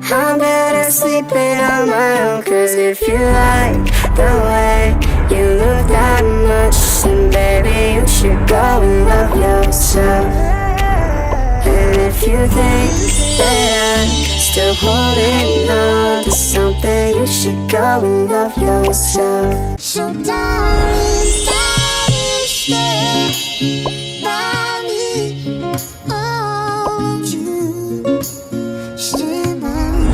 I'm better sleeping on my own. Cause if you like the way you look that much, then baby you should go and love yourself. And if you think that I'm still holding on to something, you should go and love yourself. So darling, stay by me. Oh, won't you stay by me?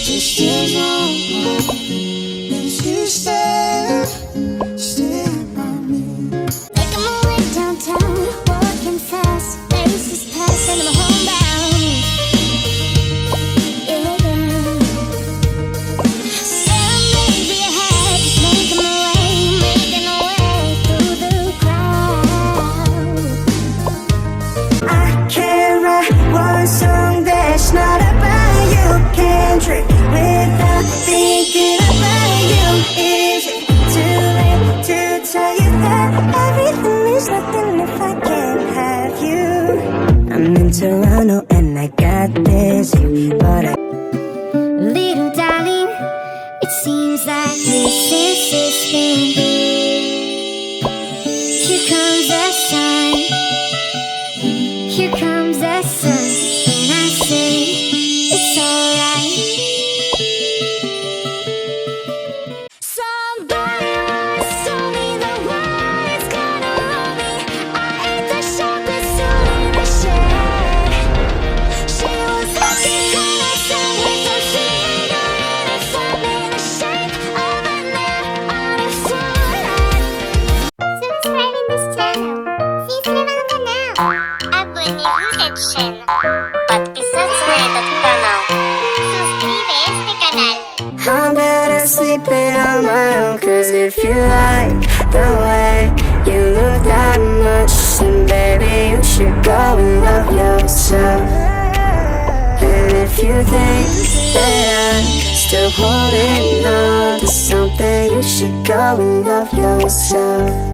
Just as long as you stay by me. Making my way downtown, walking fast, faces pass and I'm homebound. Yeah. Staring maybe ahead, just making my way through the crowd. I can't write one song that's not about you. Can't drink without thinking about you. Is it too late to tell you that everything means nothing if I can't have you? I'm in Toronto and I got this, but I Little darling, it seems like this is system. Here comes the sun. Here comes the sun. And I say it's alright. Somebody once told me the world is gonna roll me. I ate the sharpest tool in the shed. She was looking kinda sunny, so she ignored it, something the shape of a nail out of sunlight. Subscribing this channel. Сестры канал. Абоннируйтесь. Подписаться на этот канал. Suscríbete a este canal. I'm better sleeping on my own. Cause if you like the way you look that much, then baby you should go and love yourself. And if you think that I'm still holding on to something, you should go and love yourself.